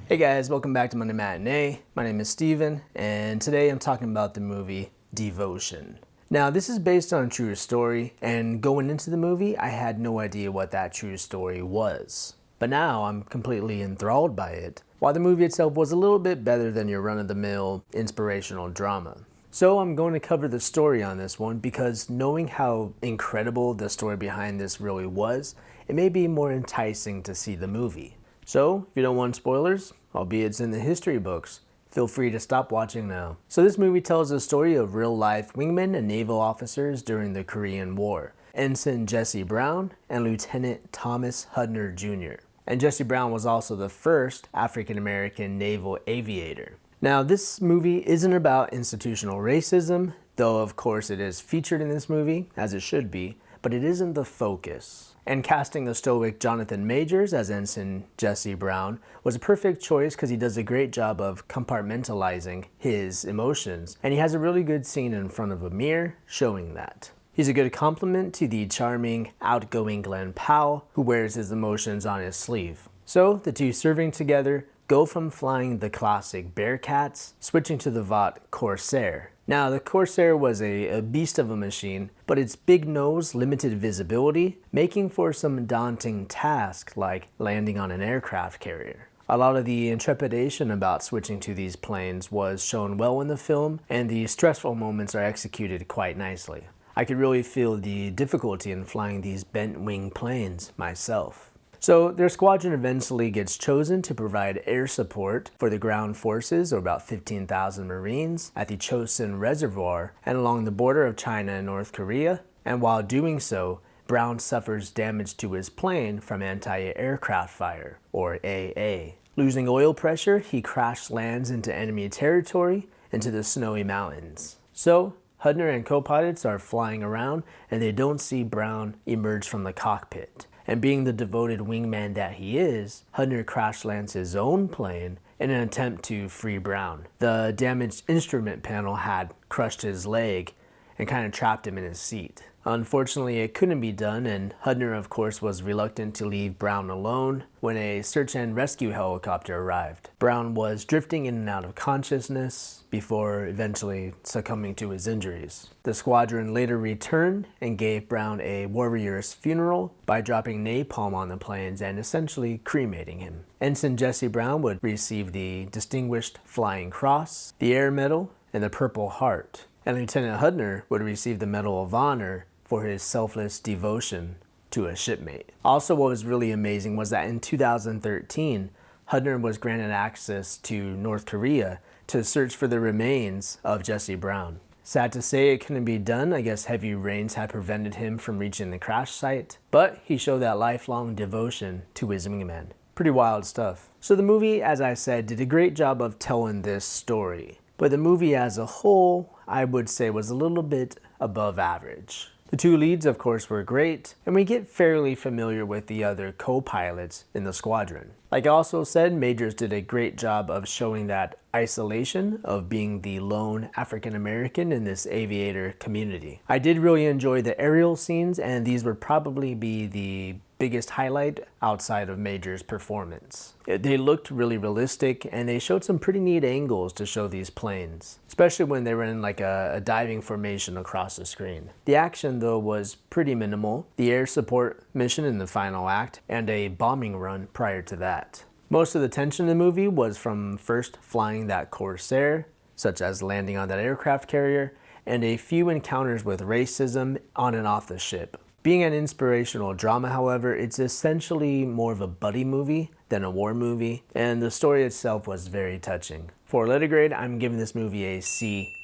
Hey guys, welcome back to Monday Matinee. My name is Steven, and today I'm talking about the movie Devotion. Now, this is based on a true story, and going into the movie, I had no idea what that true story was. But now I'm completely enthralled by it, while the movie itself was a little bit better than your run-of-the-mill inspirational drama. So I'm going to cover the story on this one because knowing how incredible the story behind this really was, it may be more enticing to see the movie. So, if you don't want spoilers, albeit it's in the history books, feel free to stop watching now. So this movie tells the story of real-life wingmen and naval officers during the Korean War, Ensign Jesse Brown and Lieutenant Thomas Hudner Jr. And Jesse Brown was also the first African-American naval aviator. Now, this movie isn't about institutional racism, though of course it is featured in this movie, as it should be, but it isn't the focus. And casting the stoic Jonathan Majors as Ensign Jesse Brown was a perfect choice because he does a great job of compartmentalizing his emotions, and he has a really good scene in front of a mirror showing that. He's a good complement to the charming, outgoing Glenn Powell, who wears his emotions on his sleeve. So, the two serving together go from flying the classic Bearcats, switching to the Vought Corsair. Now, the Corsair was a beast of a machine, but its big nose limited visibility, making for some daunting tasks like landing on an aircraft carrier. A lot of the intrepidation about switching to these planes was shown well in the film, and the stressful moments are executed quite nicely. I could really feel the difficulty in flying these bent-wing planes myself. So their squadron eventually gets chosen to provide air support for the ground forces, or about 15,000 Marines, at the Chosin Reservoir and along the border of China and North Korea. And while doing so, Brown suffers damage to his plane from anti-aircraft fire, or AA. Losing oil pressure, he crash lands into enemy territory, into the snowy mountains. So Hudner and co-pilots are flying around, and they don't see Brown emerge from the cockpit. And being the devoted wingman that he is, Hudner crash lands his own plane in an attempt to free Brown. The damaged instrument panel had crushed his leg and kind of trapped him in his seat. Unfortunately, it couldn't be done, and Hudner, of course, was reluctant to leave Brown alone when a search and rescue helicopter arrived. Brown was drifting in and out of consciousness before eventually succumbing to his injuries. The squadron later returned and gave Brown a warrior's funeral by dropping napalm on the planes and essentially cremating him. Ensign Jesse Brown would receive the Distinguished Flying Cross, the Air Medal, and the Purple Heart. And Lieutenant Hudner would receive the Medal of Honor for his selfless devotion to a shipmate. Also, what was really amazing was that in 2013, Hudner was granted access to North Korea to search for the remains of Jesse Brown. Sad to say it couldn't be done. I guess heavy rains had prevented him from reaching the crash site, but he showed that lifelong devotion to his wingman. Pretty wild stuff. So the movie, as I said, did a great job of telling this story, but the movie as a whole, I would say, was a little bit above average. The two leads, of course, were great, and we get fairly familiar with the other co-pilots in the squadron. Like I also said, Majors did a great job of showing that isolation of being the lone African-American in this aviator community. I did really enjoy the aerial scenes, and these would probably be the biggest highlight outside of Major's performance. They looked really realistic, and they showed some pretty neat angles to show these planes, especially when they were in like a diving formation across the screen. The action, though, was pretty minimal. The air support mission in the final act, and a bombing run prior to that. Most of the tension in the movie was from first flying that Corsair, such as landing on that aircraft carrier, and a few encounters with racism on and off the ship. Being an inspirational drama, however, it's essentially more of a buddy movie than a war movie, and the story itself was very touching. For a letter grade, I'm giving this movie a C+,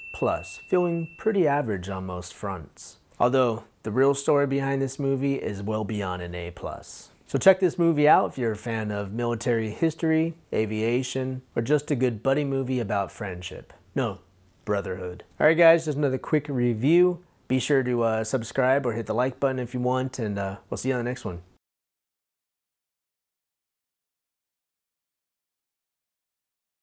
feeling pretty average on most fronts. Although, the real story behind this movie is well beyond an A+. So check this movie out if you're a fan of military history, aviation, or just a good buddy movie about friendship. No, brotherhood. Alright guys, just another quick review. Be sure to subscribe or hit the like button if you want, and we'll see you on the next one.